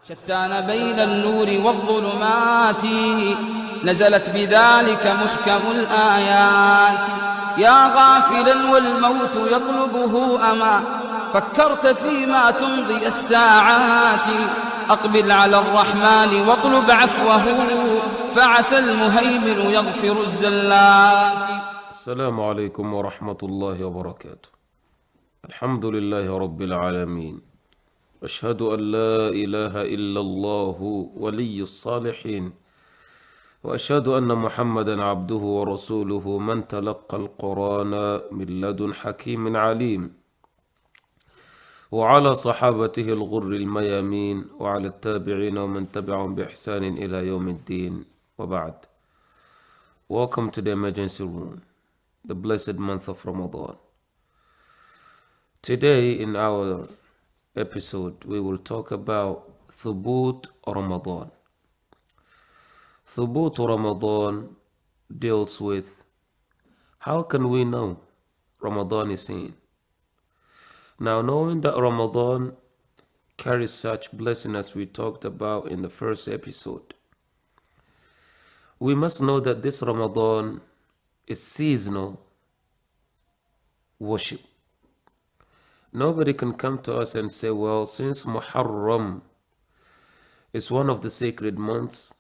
شتان بين النور والظلمات نزلت بذلك محكم الآيات. يا غافلا والموت يطلبه أما فكرت فيما تمضي الساعات. أقبل على الرحمن واطلب عفوه فعسى المهيمن يغفر الزلات. السلام عليكم ورحمة الله وبركاته. الحمد لله رب العالمين، أشهد أن لا إله إلا الله ولي الصالحين، وأشهد أن محمدا عبده ورسوله من تلقى القرآن من لدن حكيم عليم، وعلى صحابته الغر الميامين، وعلى التابعين ومن تبعهم بإحسان إلى يوم الدين، وبعد. Welcome to the emergency room, the blessed month of Ramadan. Today in our episode we will talk about Thubut Ramadan. Thubut Ramadan deals with how can we know Ramadan is in. Now, knowing that Ramadan carries such blessing as we talked about in the first episode, we must know that this Ramadan is seasonal worship. Nobody can come to us and say, well, since Muharram is one of the sacred months,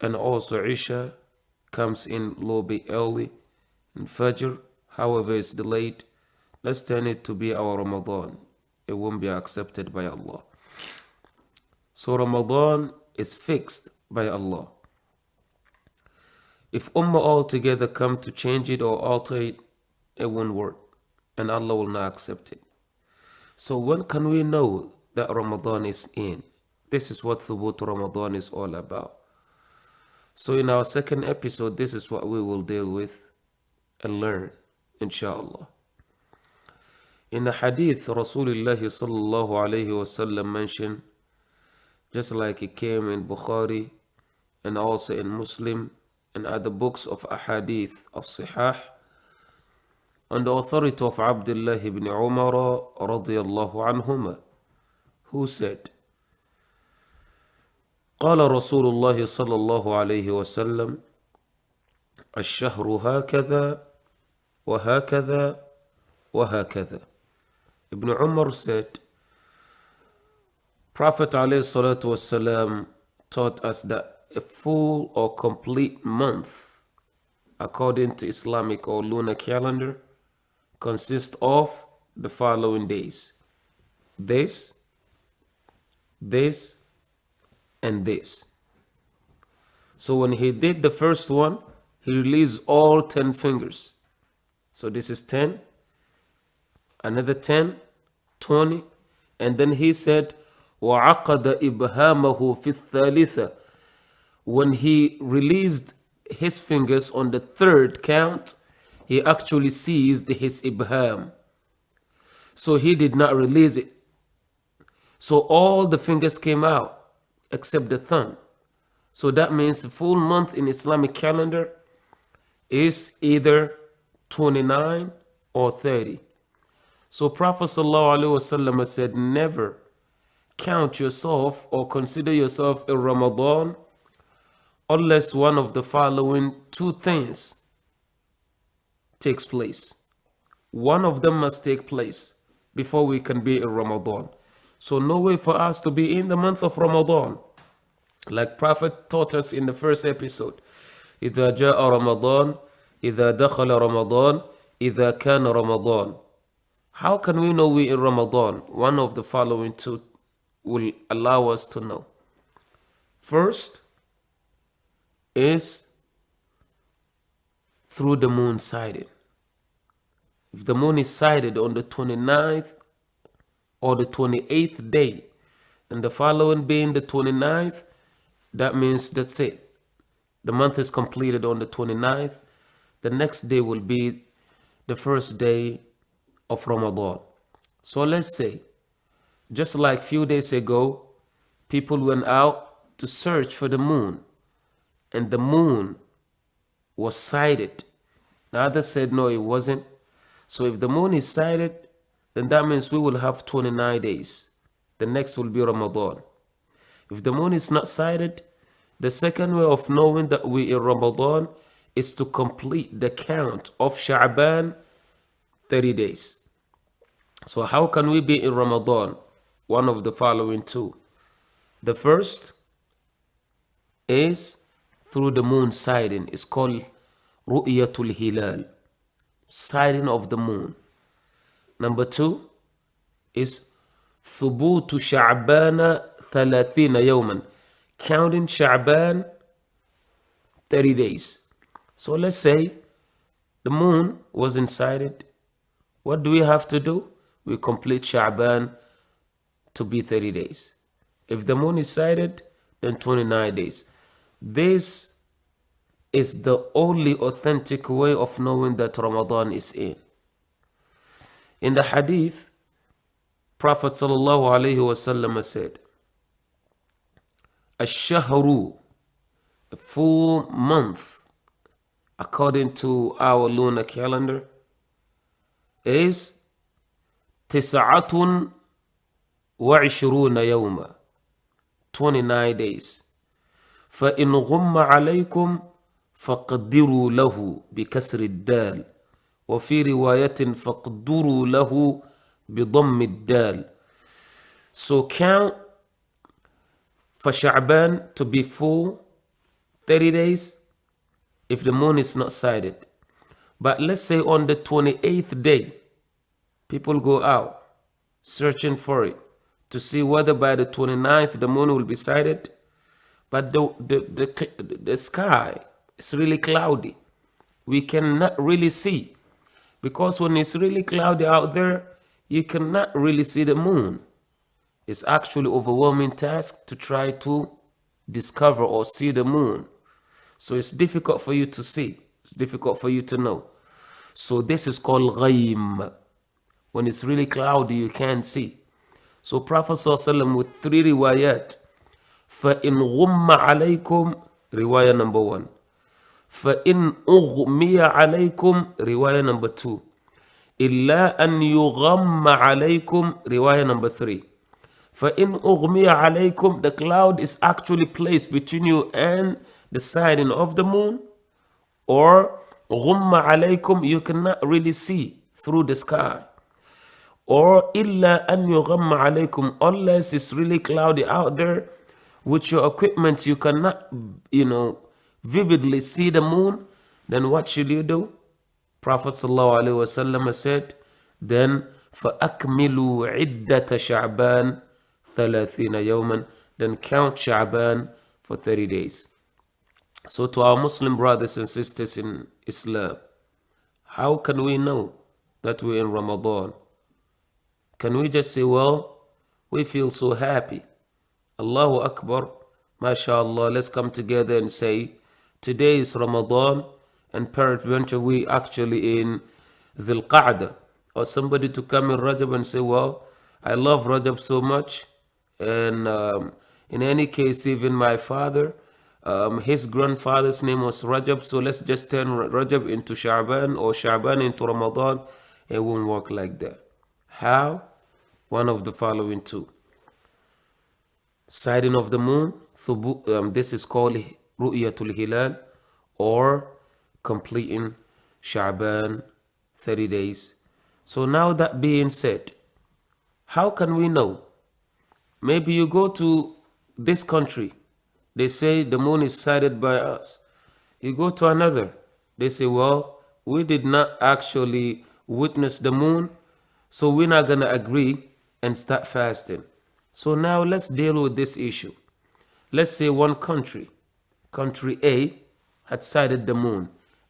and also Isha comes in a little bit early, and Fajr, however, is delayed, let's turn it to be our Ramadan. It won't be accepted by Allah. So Ramadan is fixed by Allah. If Ummah altogether come to change it or alter it, it won't work, and Allah will not accept it. So when can we know that Ramadan is in? This is what Thubut Ramadan is all about. So in our second episode, this is what we will deal with and learn, inshallah. In the hadith, Rasulullah sallallahu alayhi wasallam mentioned, just like it came in Bukhari and also in Muslim and other books of ahadith as-sihah, on the authority of Abdulllah ibn Umar radiyallahu anhuma, who said, قال رسول الله صلى الله عليه وسلم الشهر هكذا وهكذا وهكذا. Ibn Umar said, Prophet عليه الصلاة والسلام taught us that a full or complete month, according to Islamic or lunar calendar, consists of the following days: this, and this. So when he did the first one, he released all 10 fingers. So this is 10, another 10, 20, and then he said, وَعَقَدَ إِبْهَامَهُ فِي الثَّالِثَةِ. When he released his fingers on the third count, he actually seized his ibham. So he did not release it. So all the fingers came out except the thumb. So that means the full month in Islamic calendar is either 29 or 30. So Prophet ﷺ said, never count yourself or consider yourself in Ramadan unless one of the following two things takes place. One of them must take place before we can be in Ramadan. So no way for us to be in the month of Ramadan. Like Prophet taught us in the first episode, إِذَا جَاءَ رَمَضَانَ إِذَا دَخَلَ رَمَضَانَ إِذَا كَانَ رَمَضَانَ. How can we know we in Ramadan? One of the following two will allow us to know. First is through the moon sighting. If the moon is sighted on the 29th or the 28th day, and the following being the 29th, that means that's it. The month is completed on the 29th. The next day will be the first day of Ramadan. So let's say, just like few days ago, people went out to search for the moon, and the moon was sighted. The others said no, it wasn't. So if the moon is sighted, then that means we will have 29 days. The next will be Ramadan. If the moon is not sighted, the second way of knowing that we in Ramadan is to complete the count of Sha'ban 30 days. So how can we be in Ramadan? One of the following two. The first is through the moon sighting. It's called Ru'yatul Hilal, sighting of the moon. Number two is Thubutu Sha'bana 30 yawman, counting Sha'ban 30 days. So let's say the moon wasn't sighted. What do we have to do? We complete Sha'ban to be 30 days. If the moon is sighted, then 29 days. This is the only authentic way of knowing that Ramadan is in. In the hadith, Prophet ﷺ said, Ash-shahru, a full month, according to our lunar calendar, is tis'atun wa 'ishruna yawma, 29 days. فإن غم عليكم فقدروا له بكسر الدال وفي رواية فقدروا له بضم الدال. So count for Sha'ban to be full 30 days if the moon is not sighted. But let's say on the 28th day, people go out searching for it to see whether by the 29th the moon will be sighted. But the sky is really cloudy. We cannot really see. Because when it's really cloudy out there, you cannot really see the moon. It's actually an overwhelming task to try to discover or see the moon. So it's difficult for you to see. It's difficult for you to know. So this is called ghaim. When it's really cloudy, you can't see. So Prophet ﷺ with 3 riwayat. فَإِنْ غُمَّ عَلَيْكُمْ, riwayah number 1. فَإِنْ أُغْمِيَ عَلَيْكُمْ, riwayah number 2. إِلَّا أَنْ يُغَمَّ عَلَيْكُمْ, riwayah number 3. فَإِنْ أُغْمِيَ عَلَيْكُمْ, the cloud is actually placed between you and the sighting of the moon. Or غُمَّ عَلَيْكُمْ, you cannot really see through the sky. Or إِلَّا أَنْ يُغَمَّ عَلَيْكُمْ, unless it's really cloudy out there. With your equipment, you cannot, vividly see the moon. Then what should you do? Prophet ﷺ said, then فَأَكْمِلُوا عِدَّةَ شَعْبَانَ 30 يَوْمًا, then count Sha'ban for 30 days. So to our Muslim brothers and sisters in Islam, how can we know that we're in Ramadan? Can we just say, well, we feel so happy? Allahu Akbar, MashaAllah, let's come together and say, today is Ramadan, and peradventure we actually in Dhul Qa'dah. Or somebody to come in Rajab and say, well, I love Rajab so much, and in any case, even my father, his grandfather's name was Rajab, so let's just turn Rajab into Sha'ban or Sha'ban into Ramadan. It won't work like that. How? One of the following two. Sighting of the moon, this is called Ru'yatul Hilal, or completing Sha'ban 30 days. So now that being said, how can we know? Maybe you go to this country, they say the moon is sighted by us. You go to another, they say, well, we did not actually witness the moon, so we're not going to agree and start fasting. So now let's deal with this issue. Let's say one country, country A, had sighted the moon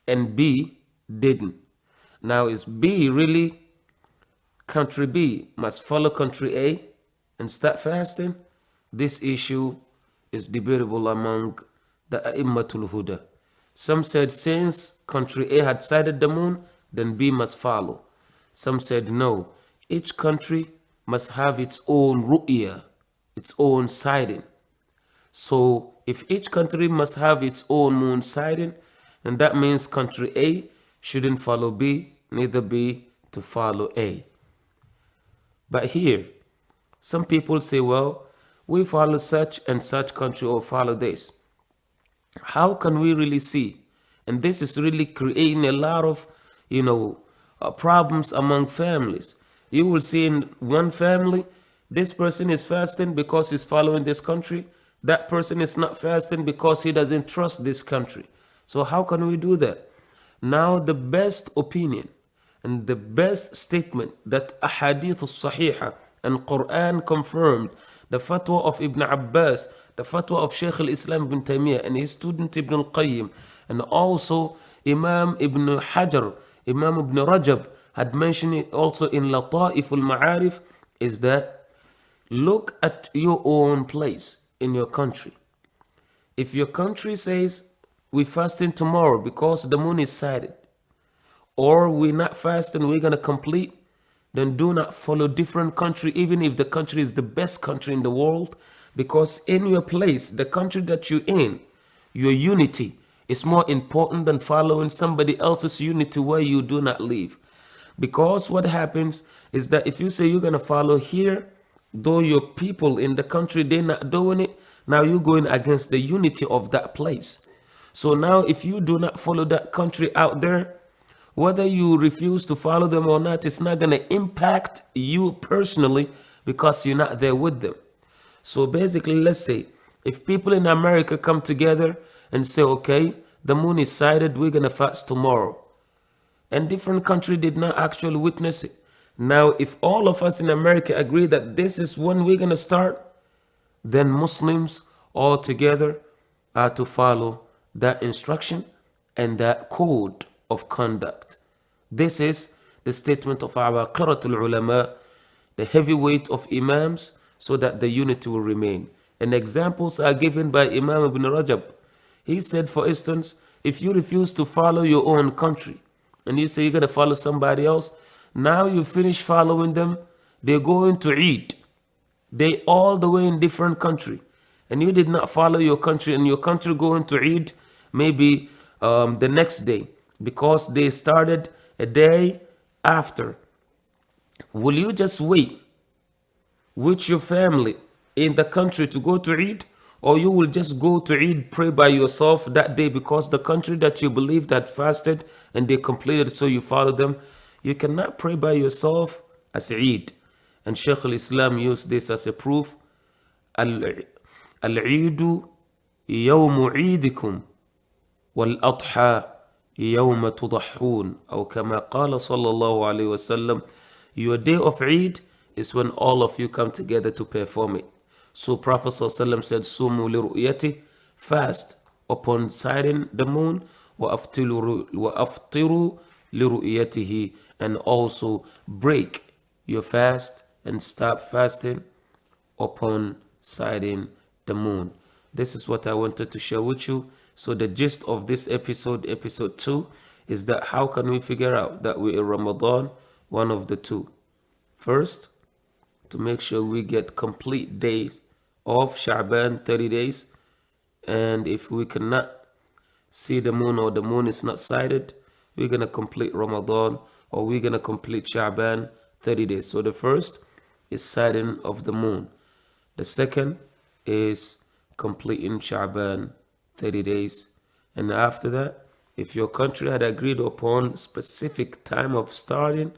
and B didn't. Now is B really, country B must follow country A and start fasting? This issue is debatable among the A'immatul Huda. Some said since country A had sighted the moon, then B must follow. Some said no, each country must have its own ru'ya, its own sighting. So if each country must have its own moon sighting, then that means country A shouldn't follow B, neither B to follow A. But here, some people say, well, we follow such and such country or follow this. How can we really see? And this is really creating a lot of, problems among families. You will see in one family, this person is fasting because he's following this country. That person is not fasting because he doesn't trust this country. So how can we do that? Now the best opinion and the best statement that ahadith al-sahiha and Quran confirmed, the fatwa of Ibn Abbas, the fatwa of Shaykh al-Islam ibn Taymiyyah and his student Ibn al-Qayyim, and also Imam Ibn Hajar, Imam Ibn Rajab had mentioned it also in Lata'if al-Ma'arif, is that look at your own place in your country. If your country says we're fasting tomorrow because the moon is sighted, or we're not fasting, we're going to complete, then do not follow different country, even if the country is the best country in the world, because in your place, the country that you're in, your unity is more important than following somebody else's unity where you do not live. Because what happens is that if you say you're going to follow here, though your people in the country, they're not doing it, now you're going against the unity of that place. So now if you do not follow that country out there, whether you refuse to follow them or not, it's not going to impact you personally because you're not there with them. So basically, let's say if people in America come together and say, okay, the moon is sighted, we're going to fast tomorrow, and different country did not actually witness it. Now, if all of us in America agree that this is when we're going to start, then Muslims all together are to follow that instruction and that code of conduct. This is the statement of our Qiratul Ulama, the heavyweight of Imams, so that the unity will remain. And examples are given by Imam Ibn Rajab. He said, for instance, if you refuse to follow your own country and you say you're going to follow somebody else, now you finish following them, they're going to Eid. They all the way in different country. And you did not follow your country, and your country going to Eid maybe the next day because they started a day after. Will you just wait with your family in the country to go to Eid? Or you will just go to Eid, pray by yourself that day because the country that you believe that fasted and they completed, so you follow them? You cannot pray by yourself as Eid. And Shaykh al-Islam used this as a proof. Al-Eidu yawmu Eidikum wal-Adha yawma tudahun. Or kama qala sallallahu alayhi wa sallam. Your day of Eid is when all of you come together to perform it. So Prophet ﷺ said, Sumu li ru'yati, fast upon sighting the moon, wa aftiru li ru'yatihi, and also break your fast and stop fasting upon sighting the moon. This is what I wanted to share with you. So the gist of this episode, episode 2, is that how can we figure out that we're in Ramadan? One of the two. First, to make sure we get complete days of Sha'ban, 30 days. And if we cannot see the moon or the moon is not sighted, we're going to complete Ramadan, or we're going to complete Sha'ban, 30 days. So the first is sighting of the moon. The second is completing Sha'ban, 30 days. And after that, if your country had agreed upon specific time of starting,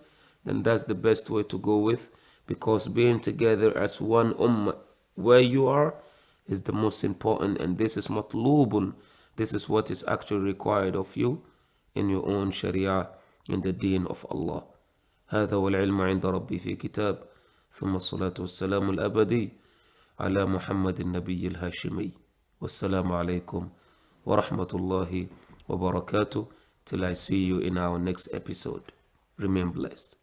then that's the best way to go with, because being together as one ummah where you are is the most important, and this is matlubun. This is what is actually required of you in your own sharia, in the deen of Allah. هذا والعلم عند ربي في كتاب ثم الصلاة والسلام الأبدي على محمد النبي الهاشمي والسلام عليكم ورحمة الله وبركاته. Till I see you in our next episode. Remain blessed.